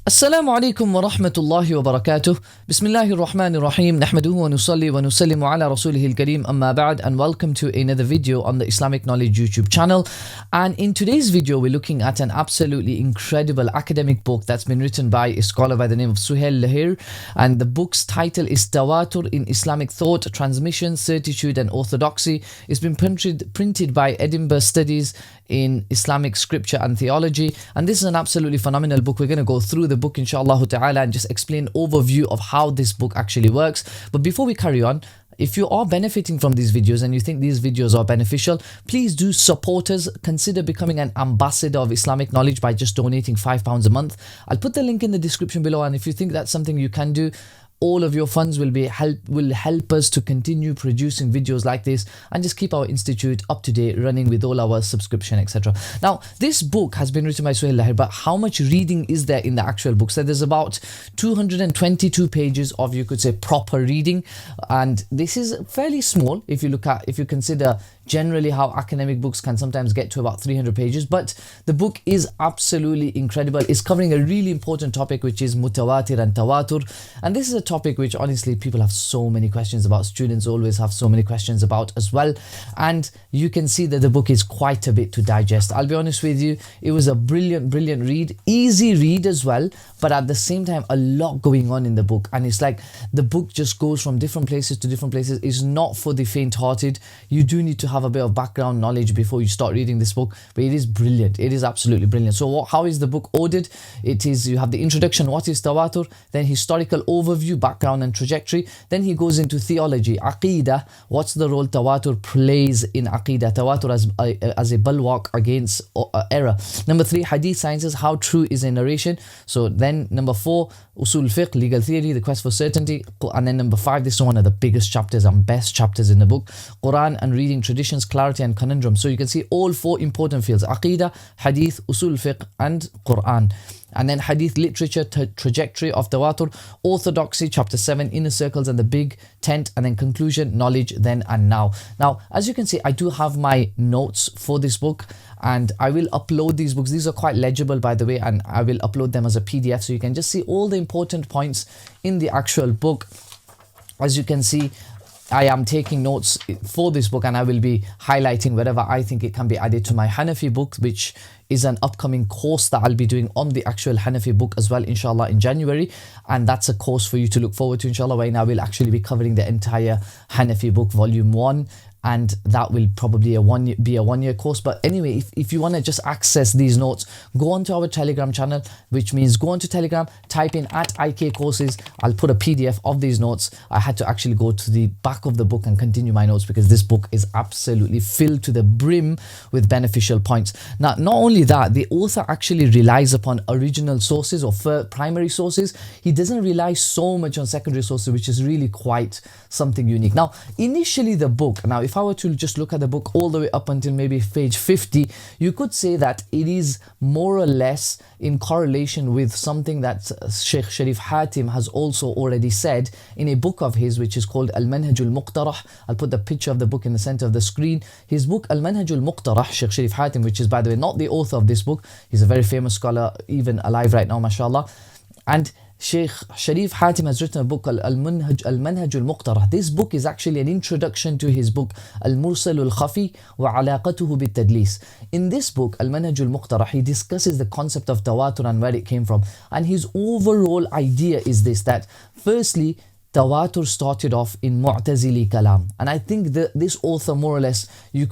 السلام عليكم ورحمة الله وبركاته. بسم الله الرحمن الرحيم. نحمده ونصلي ونسلم على رسوله الكريم. أما بعد, and welcome to another video on the Islamic Knowledge YouTube channel. And in today's video, we're looking at an absolutely incredible academic book that's been written by a scholar by the name of Suheil. And the book's title is Tawatur in Islamic Thought, Transmission, Certitude and Orthodoxy. It's been printed by Edinburgh Studies in Islamic Scripture and Theology, and this is an absolutely phenomenal book. We're going to go through the book inshallah ta'ala and just explain overview of how this book actually works. But before we carry on, if you are benefiting from these videos and you think these videos are beneficial, please do support us. Consider becoming an ambassador of Islamic knowledge by just donating £5 a month. I'll put the link in the description below, and if you think that's something you can do, all of your funds will help us to continue producing videos like this and just keep our institute up to date, running with all our subscription, etc. Now, this book has been written by Suheil, but how much reading is there in the actual book? So there's about 222 pages of, you could say, proper reading, and this is fairly small if you consider generally how academic books can sometimes get to about 300 pages. But the book is absolutely incredible. It's covering a really important topic, which is mutawatir and tawatur, and this is a topic which honestly people have so many questions about. Students always have so many questions about as well, and you can see that the book is quite a bit to digest. I'll be honest with you, it was a brilliant read, easy read as well, but at the same time a lot going on in the book, and it's like the book just goes from different places to different places. It's not for the faint-hearted. You do need to have a bit of background knowledge before you start reading this book, but it is brilliant. It is absolutely brilliant. So how is the book ordered? It is, you have the introduction, what is tawatur, then historical overview, background and trajectory, then he goes into theology, aqidah, what's the role tawatur plays in aqidah, tawatur as a bulwark against error. Number 3, hadith sciences, how true is a narration. So then number 4, usul fiqh, legal theory, the quest for certainty. And then number 5, this is one of the biggest chapters and best chapters in the book, Quran and reading traditions, clarity and conundrum. So you can see all 4 important fields: aqidah, hadith, usul fiqh and Quran. And then hadith literature, trajectory of tawatur, orthodoxy, chapter 7, inner circles and the big tent, and then conclusion, knowledge, then and now. Now, as you can see, I do have my notes for this book, and I will upload these books. These are quite legible, by the way, and I will upload them as a PDF, so you can just see all the important points in the actual book. As you can see, I am taking notes for this book, and I will be highlighting wherever I think it can be added to my Hanafi book, which is an upcoming course that I'll be doing on the actual Hanafi book as well, inshallah, in January. And that's a course for you to look forward to, inshallah, where I will actually be covering the entire Hanafi book, volume 1. And that will probably be a one-year course. But anyway, if you want to just access these notes, go onto our Telegram channel, which means go onto Telegram, type in @IK courses. I'll put a PDF of these notes. I had to actually go to the back of the book and continue my notes, because this book is absolutely filled to the brim with beneficial points. Now, not only that, the author actually relies upon original sources or primary sources. He doesn't rely so much on secondary sources, which is really quite something unique. Now, initially the book, now if I were to just look at the book all the way up until maybe page 50, you could say that it is more or less in correlation with something that Sheikh Sharif Hatim has also already said in a book of his, which is called Al-Manhaj al-Muqtarah. I'll put the picture of the book in the center of the screen. His book Al-Manhaj al-Muqtarah, Sheikh Sharif Hatim, which is, by the way, not the author of this book. He's a very famous scholar, even alive right now, mashallah. And Sheikh Sharif Hatim has written a book called Al-Manhaj al-Muqtarah. This book is actually an introduction to his book Al-Mursal al-Khafi wa alaqatuhu bit-tadlis. In this book, Al-Manhaj al-Muqtarah, he discusses the concept of tawatur and where it came from. And his overall idea is this, that firstly, tawatur started off in Mu'tazili kalam, and I think that this author, more or less, you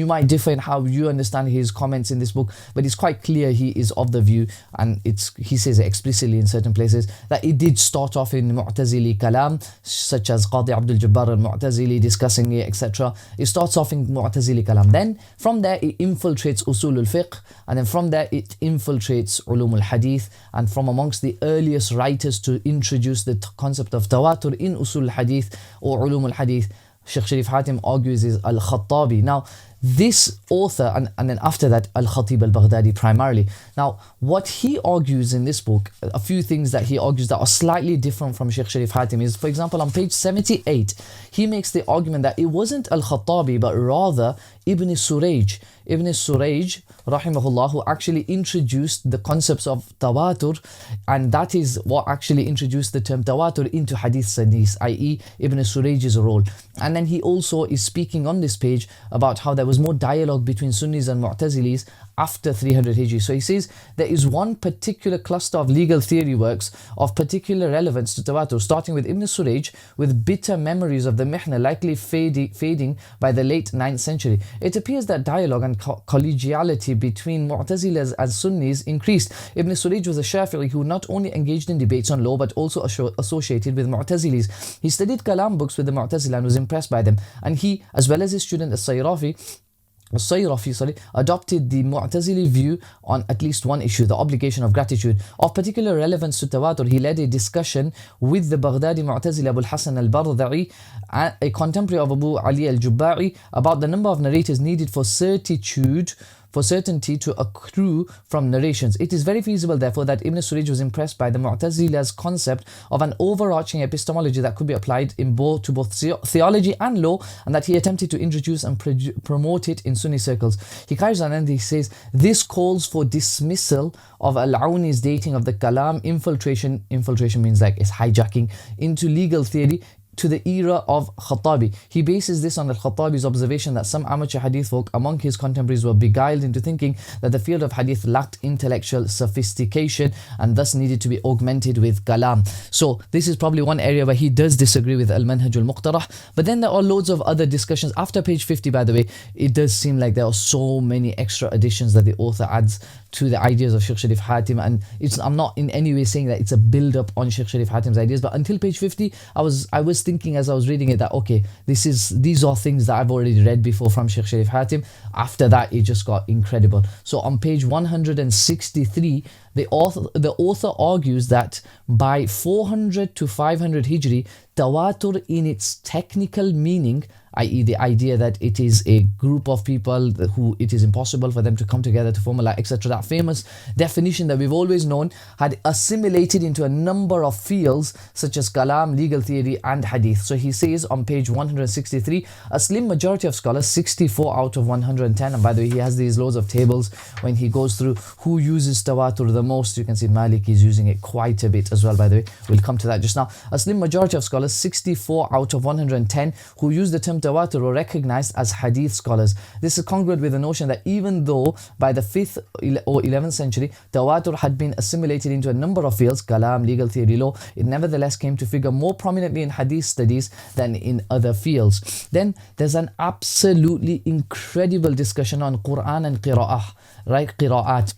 might differ in how you understand his comments in this book, but it's quite clear he is of the view, and he says it explicitly in certain places, that it did start off in Mu'tazili kalam, such as Qadi Abdul Jabbar al-Mu'tazili discussing it, etc. It starts off in Mu'tazili kalam. Then from there it infiltrates usul al-fiqh, and then from there it infiltrates ulum al-hadith, and from amongst the earliest writers to introduce the concept of tawatur in usul hadith or ulum al-hadith, Sheikh Sharif Hatim argues, is Al-Khattabi. Now, this author, and then after that, Al-Khatib al-Baghdadi primarily. Now, what he argues in this book, a few things that he argues that are slightly different from Sheikh Sharif Hatim is, for example, on page 78, he makes the argument that it wasn't Al-Khattabi, but rather Ibn Surayj, rahimahullah, who actually introduced the concepts of Tawatur, and that is what actually introduced the term Tawatur into Hadith studies, i.e. Ibn Surayj's role. And then he also is speaking on this page about how there was more dialogue between Sunnis and Mu'tazilis after 300 Hijri. So he says there is one particular cluster of legal theory works of particular relevance to Tawatur, starting with Ibn Surayj, with bitter memories of the Mihna likely fading by the late 9th century. It appears that dialogue and collegiality between Mu'tazilas and Sunnis increased. Ibn Surayj was a Shafi'i who not only engaged in debates on law but also associated with Mu'tazilis. He studied Kalam books with the Mu'tazila and was impressed by them. And he, as well as his student As-Sayrafi, adopted the Mu'tazili view on at least one issue, the obligation of gratitude. Of particular relevance to Tawatur, he led a discussion with the Baghdadi Mu'tazili Abu al-Hasan al-Bardha'i, a contemporary of Abu Ali al-Jubba'i, about the number of narrators needed for certainty to accrue from narrations. It is very feasible, therefore, that Ibn Surayj was impressed by the Mu'tazila's concept of an overarching epistemology that could be applied to both theology and law, and that he attempted to introduce and promote it in Sunni circles. He carries on and he says, this calls for dismissal of Al-Awni's dating of the Kalam infiltration means like it's hijacking into legal theory to the era of Khattabi. He bases this on Al-Khattabi's observation that some amateur hadith folk among his contemporaries were beguiled into thinking that the field of hadith lacked intellectual sophistication and thus needed to be augmented with kalam. So this is probably one area where he does disagree with Al-Manhaj al-Muqtarah. But then there are loads of other discussions. After page 50, by the way, it does seem like there are so many extra additions that the author adds to the ideas of Shaykh Sharif Hatim, and I'm not in any way saying that it's a build up on Shaykh Sharif Hatim's ideas, but until page 50 I was thinking as I was reading it that okay, these are things that I've already read before from Shaykh Sharif Hatim. After that it just got incredible. So on page 163 the author argues that by 400 to 500 Hijri, Tawatur in its technical meaning, i.e. the idea that it is a group of people who it is impossible for them to come together to form a lie, etc. That famous definition that we've always known had assimilated into a number of fields such as Kalam, legal theory and Hadith. So he says on page 163, a slim majority of scholars, 64 out of 110, and by the way he has these loads of tables when he goes through who uses Tawatur the most. You can see Malik is using it quite a bit as well, by the way. We'll come to that just now. A slim majority of scholars, 64 out of 110, who use the term Tawatur were recognized as Hadith scholars. This is congruent with the notion that even though by the 5th or 11th century Tawatur had been assimilated into a number of fields, Kalam, legal theory, law, it nevertheless came to figure more prominently in Hadith studies than in other fields. Then there's an absolutely incredible discussion on Quran and Qira'ah, right? Qira'at.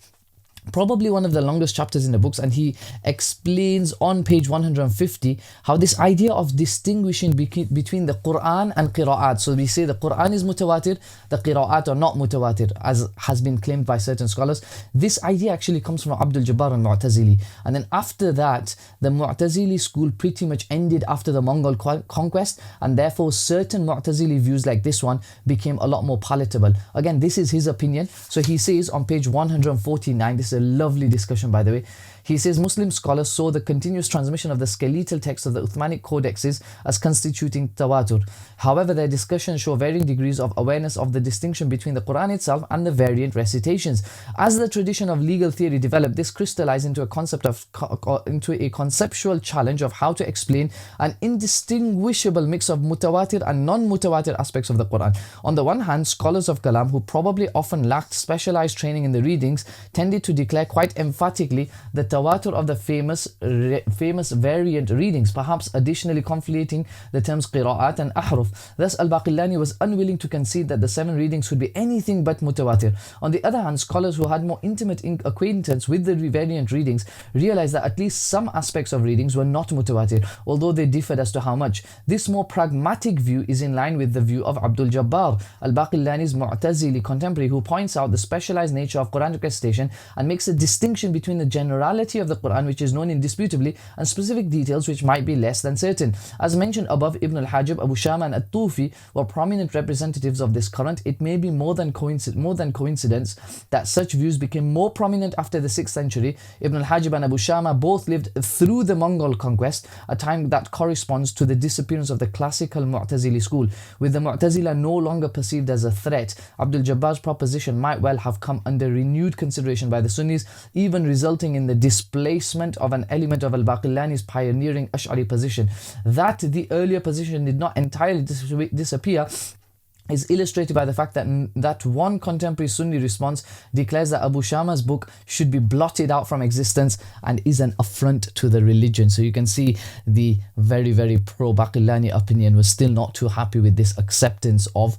Probably one of the longest chapters in the books, and he explains on page 150 how this idea of distinguishing between the Quran and Qira'at. So we say the Quran is mutawatir, the Qira'at are not mutawatir, as has been claimed by certain scholars. This idea actually comes from Abdul Jabbar al-Mu'tazili, and then after that the Mu'tazili school pretty much ended after the Mongol conquest, and therefore certain Mu'tazili views like this one became a lot more palatable. Again, this is his opinion. So he says on page 149, this is a lovely discussion, by the way. He says Muslim scholars saw the continuous transmission of the skeletal text of the Uthmanic codexes as constituting Tawatur. However, their discussions show varying degrees of awareness of the distinction between the Quran itself and the variant recitations. As the tradition of legal theory developed, this crystallized into a conceptual challenge of how to explain an indistinguishable mix of mutawatir and non-mutawatir aspects of the Quran. On the one hand, scholars of Kalam, who probably often lacked specialized training in the readings, tended to declare quite emphatically the Tawatur of the famous variant readings, perhaps additionally conflating the terms Qira'at and Ahruf. Thus, Al-Baqillani was unwilling to concede that the 7 readings could be anything but mutawatir. On the other hand, scholars who had more intimate acquaintance with the variant readings realized that at least some aspects of readings were not mutawatir, although they differed as to how much. This more pragmatic view is in line with the view of Abdul Jabbar, Al-Baqillani's Mu'tazili contemporary, who points out the specialized nature of Quranic recitation and makes a distinction between the generality of the Quran, which is known indisputably, and specific details which might be less than certain. As mentioned above, Ibn al-Hajib, Abu Shama and At-Tufi were prominent representatives of this current. It may be more than coincidence that such views became more prominent after the 6th century. Ibn al-Hajib and Abu Shama both lived through the Mongol conquest, a time that corresponds to the disappearance of the classical Mu'tazili school. With the Mu'tazila no longer perceived as a threat, Abdul Jabbar's proposition might well have come under renewed consideration by the Sunnis, even resulting in the displacement of an element of al-Baqillani's pioneering Ash'ari position. That the earlier position did not entirely disappear is illustrated by the fact that one contemporary Sunni response declares that Abu Shama's book should be blotted out from existence and is an affront to the religion. So you can see the very, very pro-Baqillani opinion was still not too happy with this acceptance of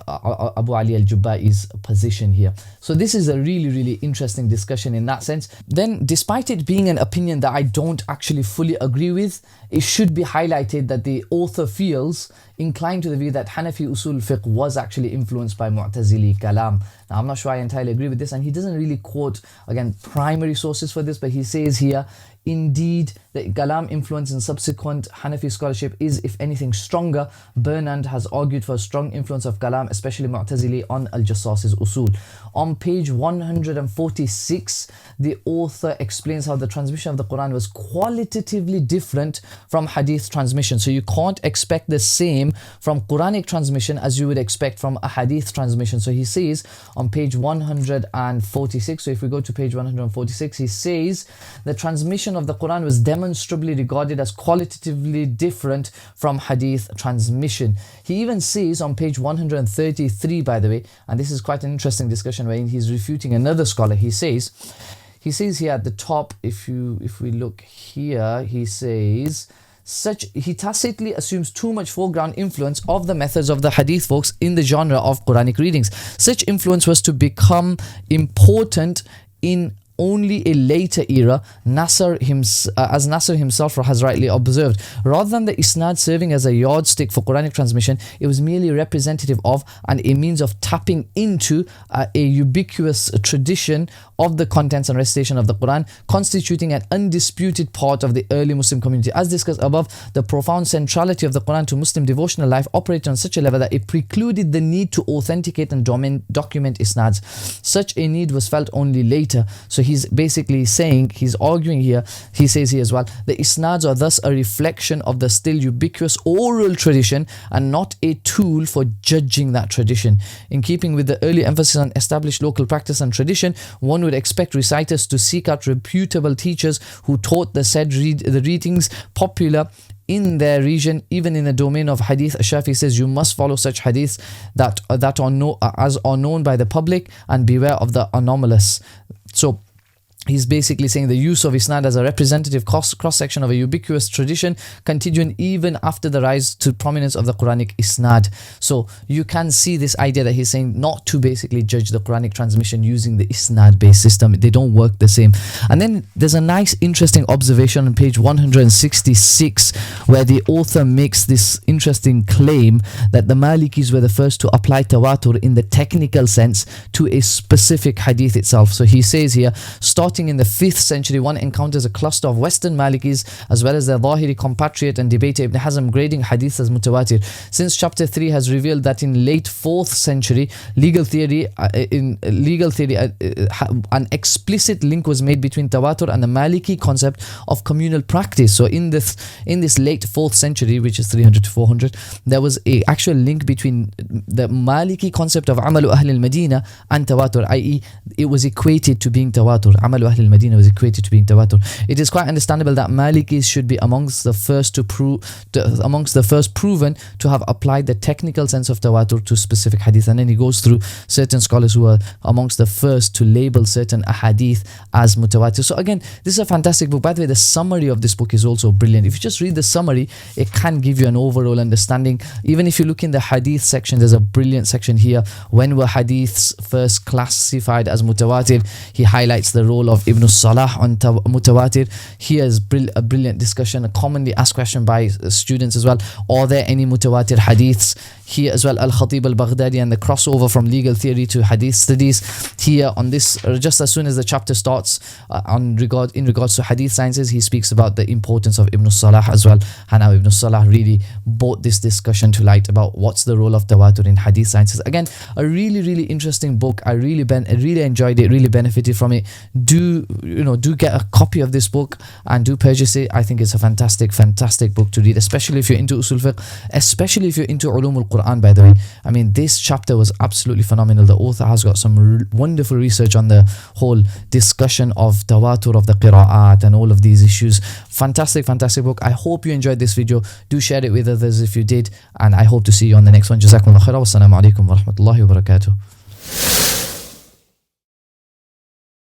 Abu Ali al-Jubbai's position here. So this is a really, really interesting discussion in that sense. Then, despite it being an opinion that I don't actually fully agree with, it should be highlighted that the author feels inclined to the view that Hanafi usul fiqh was actually influenced by Mu'tazili kalam. Now, I'm not sure I entirely agree with this, and he doesn't really quote, again, primary sources for this, but he says here, indeed, the kalam influence in subsequent Hanafi scholarship is, if anything, stronger. Bernand has argued for a strong influence of kalam, especially Mu'tazili, on Al-Jassas's usul. On page 146, the author explains how the transmission of the Quran was qualitatively different from Hadith transmission. So you can't expect the same from Quranic transmission as you would expect from a Hadith transmission. So he says on page 146, so if we go to page 146, he says the transmission of the Quran was demonstrably regarded as qualitatively different from Hadith transmission. He even says on page 133, by the way, and this is quite an interesting discussion where he's refuting another scholar. He says here at the top, if we look here, he says, he tacitly assumes too much foreground influence of the methods of the Hadith folks in the genre of Quranic readings. Such influence was to become important in only a later era, as Nasr himself has rightly observed. Rather than the isnad serving as a yardstick for Quranic transmission, it was merely representative of and a means of tapping into a ubiquitous tradition of the contents and recitation of the Quran, constituting an undisputed part of the early Muslim community. As discussed above, the profound centrality of the Quran to Muslim devotional life operated on such a level that it precluded the need to authenticate and document isnads. Such a need was felt only later. So he's basically saying, he's arguing here, he says here as well, the isnads are thus a reflection of the still ubiquitous oral tradition and not a tool for judging that tradition. In keeping with the early emphasis on established local practice and tradition, one would expect reciters to seek out reputable teachers who taught the said the readings popular in their region. Even in the domain of hadith, Shafi says you must follow such hadiths that are known by the public and beware of the anomalous. So he's basically saying the use of isnad as a representative cross-section of a ubiquitous tradition continuing even after the rise to prominence of the Quranic isnad. So you can see this idea that he's saying not to basically judge the Quranic transmission using the isnad-based system. They don't work the same. And then there's a nice interesting observation on page 166 where the author makes this interesting claim that the Malikis were the first to apply tawatur in the technical sense to a specific hadith itself. So he says here, starting in the 5th century, one encounters a cluster of Western Malikis as well as their Zahiri compatriot and debater Ibn Hazm grading hadith as mutawatir. Since chapter 3 has revealed that in late 4th century legal theory, an explicit link was made between tawatur and the Maliki concept of communal practice. So in this late 4th century, which is 300 to 400, there was a actual link between the Maliki concept of amalu ahl al-Madina and tawatur, i.e. it was equated to being tawatur. Amalu Ahl al-Madina was equated to being tawatur. It is quite understandable that Malikis should be amongst the first proven to have applied the technical sense of tawatur to specific hadith. And then he goes through certain scholars who are amongst the first to label certain hadith as mutawatir. So again, this is a fantastic book. By the way, the summary of this book is also brilliant. If you just read the summary, it can give you an overall understanding. Even if you look in the hadith section, there's a brilliant section here. When were hadiths first classified as mutawatir? He highlights the role of of Ibn Salah on Mutawatir. Here is a brilliant discussion, a commonly asked question by students as well. Are there any Mutawatir hadiths? Here as well, Al-Khatib al-Baghdadi and the crossover from legal theory to hadith studies. Here on this, just as soon as the chapter starts, in regards to hadith sciences, he speaks about the importance of Ibn Salah as well, and how Ibn Salah really brought this discussion to light about what's the role of Tawatur in hadith sciences. Again, a really interesting book. I really enjoyed it, really benefited from it. Do get a copy of this book and do purchase it. I think it's a fantastic book to read, especially if you're into usul fiqh, especially if you're into ulumul Quran. By the way, I mean, this chapter was absolutely phenomenal. The author has got some wonderful research on the whole discussion of tawatur of the qira'at and all of these issues. Fantastic book. I hope you enjoyed this video. Do share it with others if you did, and I hope to see you on the next one. Jazakumullah khairan. Wassalamu alaikum wa rahmatullahi wa barakatuh.